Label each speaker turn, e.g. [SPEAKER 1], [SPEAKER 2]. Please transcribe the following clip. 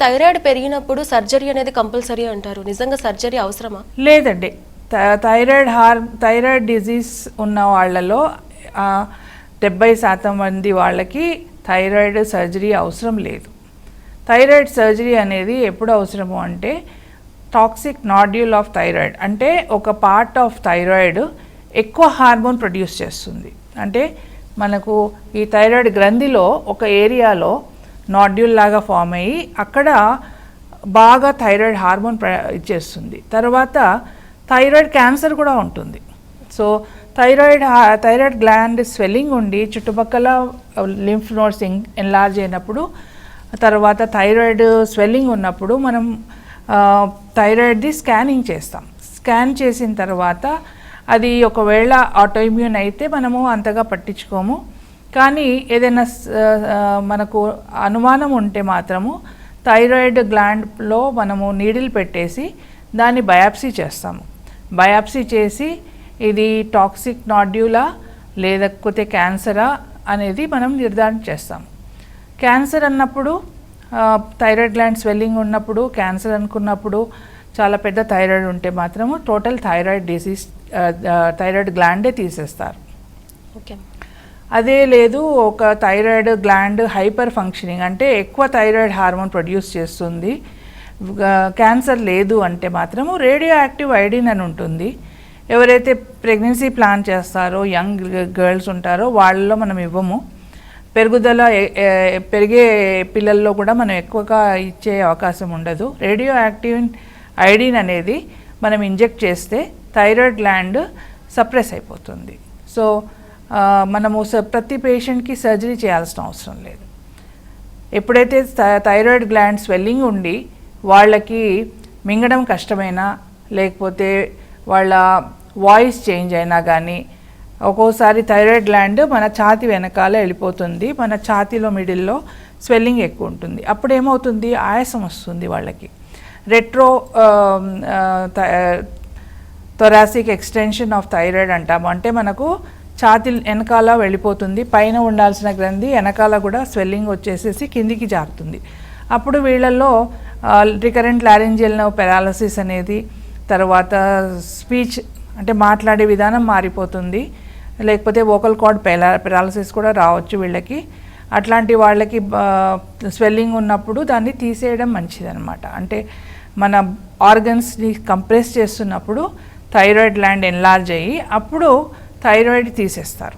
[SPEAKER 1] Thyroid పెరిగినప్పుడు surgery అనేది compulsory అంటారు, నిజంగా సర్జరీ అవసరమా?
[SPEAKER 2] లేదండి. థైరాయిడ్ డిజీజ్ ఉన్న వాళ్ళలో 70% మంది వాళ్ళకి థైరాయిడ్ సర్జరీ అవసరం లేదు. థైరాయిడ్ సర్జరీ అనేది ఎప్పుడు అవసరము అంటే టాక్సిక్ నాడ్యూల్ ఆఫ్ థైరాయిడ్, అంటే ఒక పార్ట్ ఆఫ్ థైరాయిడ్ ఎక్కువ హార్మోన్ ప్రొడ్యూస్ చేస్తుంది. అంటే మనకు ఈ థైరాయిడ్ గ్రంథిలో ఒక ఏరియాలో నాడ్యూల్ లాగా ఫామ్ అయ్యి అక్కడ బాగా థైరాయిడ్ హార్మోన్ ఇచ్చేస్తుంది. తర్వాత థైరాయిడ్ క్యాన్సర్ కూడా ఉంటుంది. సో థైరాయిడ్ గ్లాండ్ స్వెల్లింగ్ ఉండి చుట్టుపక్కల లింఫ్ నోడ్స్ ఎన్లార్జ్ అయినప్పుడు, తర్వాత థైరాయిడ్ స్వెల్లింగ్ ఉన్నప్పుడు మనం థైరాయిడ్ది స్కానింగ్ చేస్తాం. స్కాన్ చేసిన తర్వాత అది ఒకవేళ ఆటోఇమ్యూన్ అయితే మనము అంతగా పట్టించుకోము. కానీ ఏదైనా మనకు అనుమానం ఉంటే మాత్రము థైరాయిడ్ గ్లాండ్లో మనము నీడిల్ పెట్టేసి దాన్ని బయాప్సీ చేస్తాము. బయాప్సీ చేసి ఇది టాక్సిక్ నాడ్యూలా లేకపోతే క్యాన్సరా అనేది మనం నిర్ధారణ చేస్తాము. క్యాన్సర్ అన్నప్పుడు థైరాయిడ్ గ్లాండ్ స్వెల్లింగ్ ఉన్నప్పుడు, క్యాన్సర్ అనుకున్నప్పుడు చాలా పెద్ద థైరాయిడ్ ఉంటే మాత్రము టోటల్ థైరాయిడ్ డిసీజ్ థైరాయిడ్ గ్లాండే తీసేస్తారు.
[SPEAKER 1] ఓకే.
[SPEAKER 2] అదే లేదు ఒక థైరాయిడ్ గ్లాండ్ హైపర్ ఫంక్షనింగ్ అంటే ఎక్కువ థైరాయిడ్ హార్మోన్ ప్రొడ్యూస్ చేస్తుంది, క్యాన్సర్ లేదు అంటే మాత్రము రేడియో యాక్టివ్ ఐడిన్ అని ఉంటుంది. ఎవరైతే ప్రెగ్నెన్సీ ప్లాన్ చేస్తారో యంగ్ గర్ల్స్ ఉంటారో వాళ్ళలో మనం ఇవ్వము. పెరిగే పిల్లల్లో కూడా మనం ఎక్కువగా ఇచ్చే అవకాశం ఉండదు. రేడియో యాక్టివ్ ఐడిన్ అనేది మనం ఇంజెక్ట్ చేస్తే థైరాయిడ్ గ్లాండ్ సప్రెస్ అయిపోతుంది. సో మనము ప్రతి పేషెంట్కి సర్జరీ చేయాల్సిన అవసరం లేదు. ఎప్పుడైతే థైరాయిడ్ గ్లాండ్ స్వెల్లింగ్ ఉండి వాళ్ళకి మింగడం కష్టమైనా లేకపోతే వాళ్ళ వాయిస్ చేంజ్ అయినా కానీ, ఒక్కోసారి థైరాయిడ్ గ్లాండ్ మన ఛాతీ వెనకాల వెళ్ళిపోతుంది, మన ఛాతీలో మిడిల్లో స్వెల్లింగ్ ఎక్కువ ఉంటుంది. అప్పుడు ఏమవుతుంది, ఆయాసం వస్తుంది వాళ్ళకి. Retro thoracic extension of thyroid అంటాము. అంటే మనకు ఛాతీ వెనకాల వెళ్ళిపోతుంది, పైన ఉండాల్సిన గ్రంథి వెనకాల కూడా స్వెల్లింగ్ వచ్చేసేసి కిందికి జారుతుంది. అప్పుడు వీళ్ళల్లో రికరెంట్ లారింజియల్ నర్వ్ పెరాలసిస్ అనేది, తర్వాత స్పీచ్ అంటే మాట్లాడే విధానం మారిపోతుంది, లేకపోతే వోకల్ కార్డ్ పెరాలసిస్ కూడా రావచ్చు వీళ్ళకి. అట్లాంటి వాళ్ళకి స్వెల్లింగ్ ఉన్నప్పుడు దాన్ని తీసేయడం మంచిదన్నమాట. అంటే మన ఆర్గన్స్ని కంప్రెస్ చేస్తున్నప్పుడు థైరాయిడ్ గ్లాండ్ ఎన్లార్జ్ అయ్యి అప్పుడు థైరాయిడ్ తీసేస్తారు.